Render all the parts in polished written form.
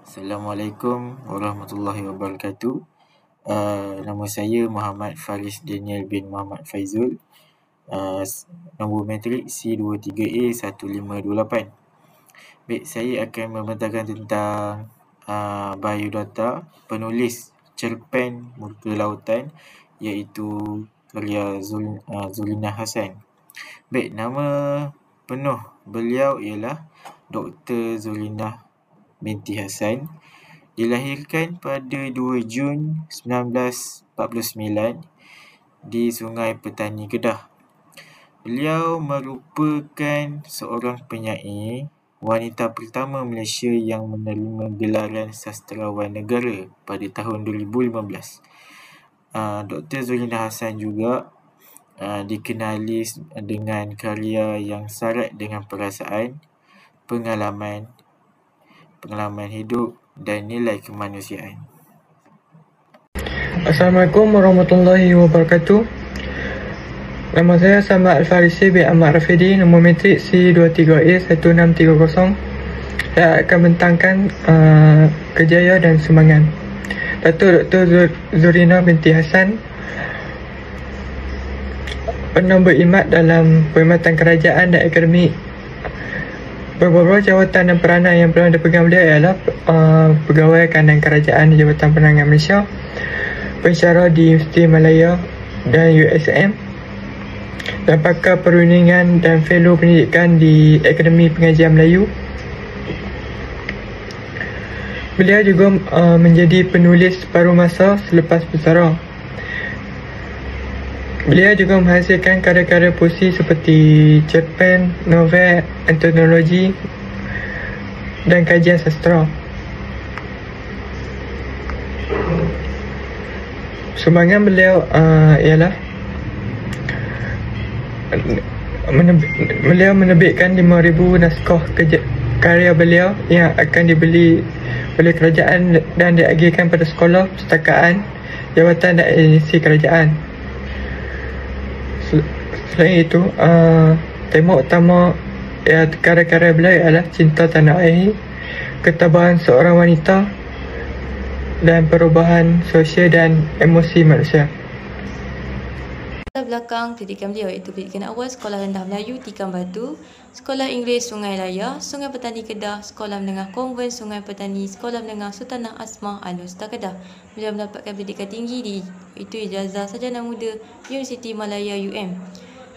Assalamualaikum warahmatullahi wabarakatuh. Nama saya Muhammad Faris Daniel bin Muhammad Faizul. Nombor matrik C23A1528. Baik, saya akan membentangkan tentang biodata penulis cerpen Muka Lautan, iaitu karya Zulina Hassan. Baik, nama penuh beliau ialah Dr. Zulina binti Hassan. Dilahirkan pada 2 Jun 1949 di Sungai Petani, Kedah. Beliau merupakan seorang penyair wanita pertama Malaysia yang menerima gelaran sastrawan negara pada tahun 2015. Dr. Zulina Hassan juga dikenali dengan karya yang syarat dengan perasaan, pengalaman hidup dan nilai kemanusiaan. Assalamualaikum warahmatullahi wabarakatuh. Nama saya Samad Al-Farisi bin Ahmad Rafidi, nombor matrik C23A1630. Saya akan bentangkan kejayaan dan sumbangan Datuk Dr. Zulina binti Hassan. Pernah berkhidmat dalam perkhidmatan kerajaan dan akademik. Beberapa jawatan dan peranan yang pernah dipegang beliau ialah Pegawai Kanan Kerajaan di Jabatan Penerangan Malaysia, pensyarah di Universiti Malaya dan USM, dan pakar perundingan dan fellow pendidikan di Akademi Pengajian Melayu. Beliau juga menjadi penulis separuh masa selepas bersara. Beliau juga menghasilkan karya-karya puisi seperti cerpen, novel, antologi dan kajian sastra. Sumbangan beliau ialah beliau menerbitkan 5,000 naskah karya beliau yang akan dibeli oleh kerajaan dan diagihkan pada sekolah, perpustakaan, jabatan dan agensi kerajaan. Selain itu, tema utama karya-karya beliau ialah Cinta Tanah Air, Ketabahan Seorang Wanita, dan Perubahan Sosial dan Emosi Manusia. Latar belakang pendidikan beliau iaitu pendidikan awal Sekolah Rendah Melayu Tikam Batu, Sekolah Inggeris Sungai Laya, Sungai Petani Kedah, Sekolah Menengah Konvent Sungai Petani, Sekolah Menengah Sultanah Asmah Al-Usta Kedah. Beliau mendapatkan pendidikan tinggi iaitu ijazah sarjana muda Universiti Malaya UM,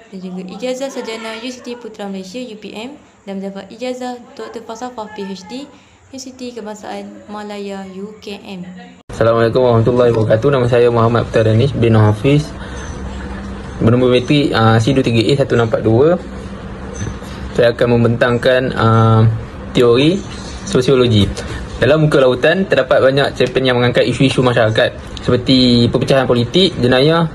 dan juga ijazah sarjana Universiti Putra Malaysia UPM, dan mendapat ijazah Doktor Falsafah PhD Universiti Kebangsaan Malaya UKM. Assalamualaikum warahmatullahi wabarakatuh. Nama saya Muhammad Putra Danish bin Hafiz, bernombor matrik C23A1642. Saya akan membentangkan teori sosiologi. Dalam Muka Lautan terdapat banyak cerpen yang mengangkat isu-isu masyarakat seperti perpecahan politik, jenayah,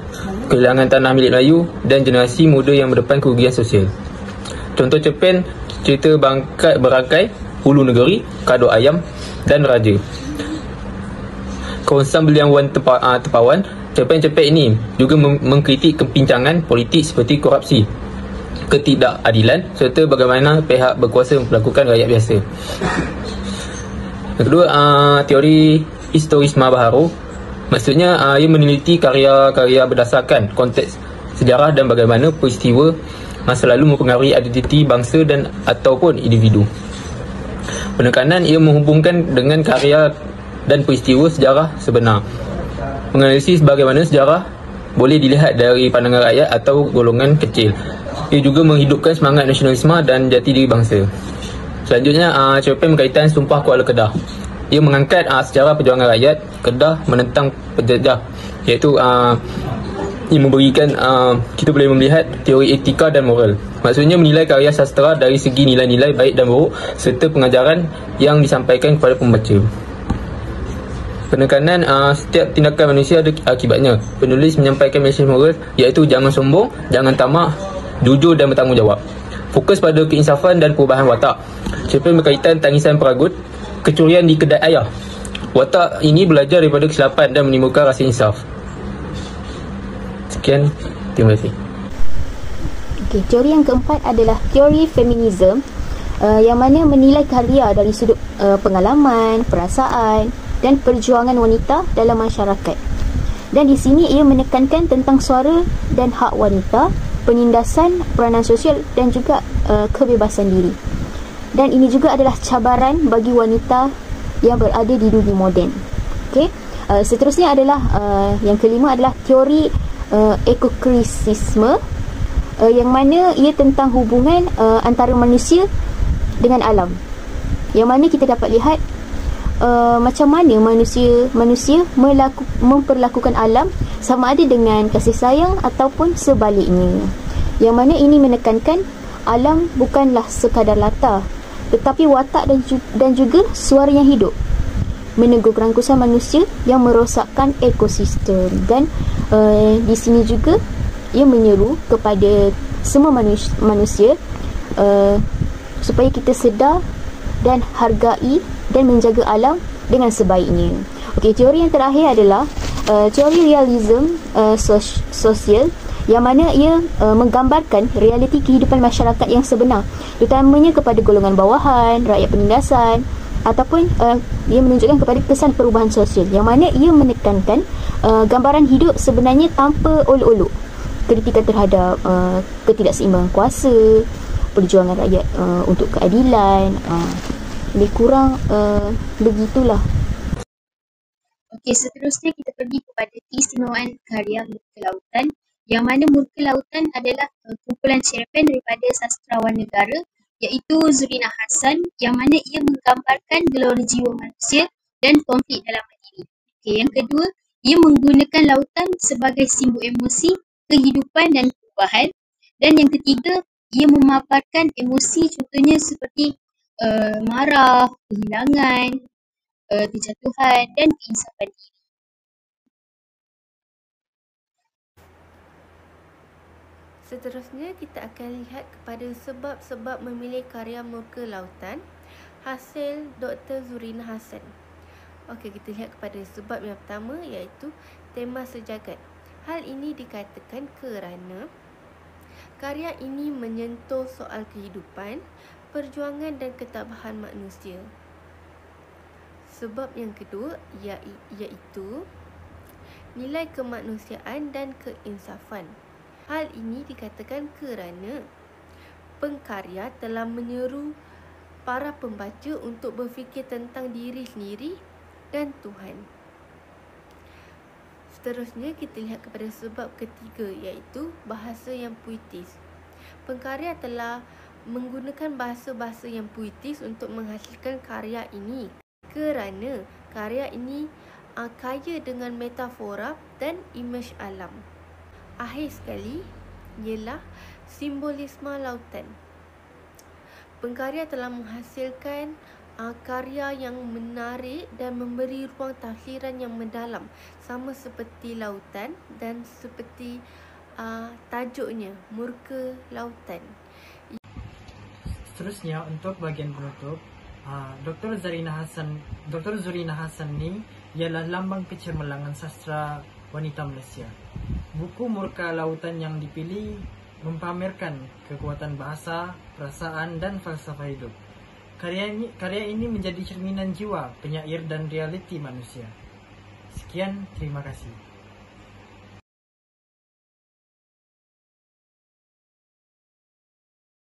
kehilangan tanah milik Melayu dan generasi muda yang berdepan kerugian sosial. Contoh cerpen cerita Bangkat Berakai, Hulu Negeri, Kado Ayam dan Raja. Kawasan Beliang Wan Tepawan. Cerpen-cerpen ini juga mengkritik kepincangan politik seperti korupsi, ketidakadilan serta bagaimana pihak berkuasa melakukan rakyat biasa. Yang kedua, teori historisme baharu. Maksudnya ia meneliti karya-karya berdasarkan konteks sejarah dan bagaimana peristiwa masa lalu mempengaruhi identiti bangsa dan ataupun individu. Penekanan ia menghubungkan dengan karya dan peristiwa sejarah sebenar. Menganalisis bagaimana sejarah boleh dilihat dari pandangan rakyat atau golongan kecil. Ia juga menghidupkan semangat nasionalisme dan jati diri bangsa. Selanjutnya, cerpen berkaitan Sumpah Kuala Kedah. Ia mengangkat sejarah perjuangan rakyat Kedah menentang penjajah, iaitu ia memberikan kita boleh melihat teori etika dan moral. Maksudnya menilai karya sastra dari segi nilai-nilai baik dan buruk serta pengajaran yang disampaikan kepada pembaca. Penekanan setiap tindakan manusia ada akibatnya. Penulis menyampaikan mesej moral iaitu jangan sombong, jangan tamak, jujur dan bertanggungjawab. Fokus pada keinsafan dan perubahan watak. Cerpen berkaitan Tangisan Peragut, Kecurian di Kedai Ayah. Watak ini belajar daripada kesilapan dan menimbulkan rasa insaf. Sekian, terima kasih. Teori yang keempat adalah teori feminisme. yang mana menilai karya dari sudut pengalaman, perasaan dan perjuangan wanita dalam masyarakat. Dan di sini ia menekankan tentang suara dan hak wanita, penindasan, peranan sosial dan juga kebebasan diri. Dan ini juga adalah cabaran bagi wanita yang berada di dunia moden. Okey. Seterusnya adalah yang kelima adalah teori ekokrisisme, yang mana ia tentang hubungan antara manusia dengan alam. Yang mana kita dapat lihat macam mana manusia memperlakukan alam, sama ada dengan kasih sayang ataupun sebaliknya. Yang mana ini menekankan alam bukanlah sekadar latar, tetapi watak dan juga suara yang hidup, menegur kerangkusan manusia yang merosakkan ekosistem. Dan di sini juga ia menyeru kepada semua manusia supaya kita sedar dan hargai dan menjaga alam dengan sebaiknya. Okey, teori yang terakhir adalah teori realism sosial, yang mana ia menggambarkan realiti kehidupan masyarakat yang sebenar, terutamanya kepada golongan bawahan, rakyat penindasan, ataupun ia menunjukkan kepada kesan perubahan sosial, yang mana ia menekankan gambaran hidup sebenarnya tanpa olok-olok, kritikan terhadap ketidakseimbangan kuasa, perjuangan rakyat untuk keadilan. Lebih kurang begitulah. Okey, seterusnya kita pergi kepada keistimewaan karya Murka Lautan, yang mana Murka Lautan adalah kumpulan cerpen daripada sastrawan negara iaitu Zurina Hassan, yang mana ia menggambarkan gelora jiwa manusia dan konflik dalam diri. Okey, yang kedua, ia menggunakan lautan sebagai simbol emosi, kehidupan dan perubahan. Dan yang ketiga, ia memaparkan emosi contohnya seperti marah, kehilangan, kejatuhan dan keinsafan diri. Seterusnya kita akan lihat kepada sebab-sebab memilih karya Murka Lautan hasil Dr. Zurina Hassan. Okey, kita lihat kepada sebab yang pertama iaitu tema sejagat. Hal ini dikatakan kerana karya ini menyentuh soal kehidupan, perjuangan dan ketabahan manusia. Sebab yang kedua iaitu nilai kemanusiaan dan keinsafan. Hal ini dikatakan kerana pengkarya telah menyeru para pembaca untuk berfikir tentang diri sendiri dan Tuhan. Seterusnya kita lihat kepada sebab ketiga iaitu bahasa yang puitis. Pengkarya telah menggunakan bahasa-bahasa yang puitis untuk menghasilkan karya ini kerana karya ini kaya dengan metafora dan imej alam. Akhir sekali ialah simbolisme lautan. Pengkarya telah menghasilkan karya yang menarik dan memberi ruang tafsiran yang mendalam, sama seperti lautan dan seperti tajuknya, Murka Lautan. Seterusnya untuk bahagian penutup, Dr. Zurina Hassan ni ialah lambang kecermelangan sastra wanita Malaysia. Buku Murka Lautan yang dipilih mempamerkan kekuatan bahasa, perasaan dan falsafah hidup. Karya ini menjadi cerminan jiwa, penyair dan realiti manusia. Sekian, terima kasih.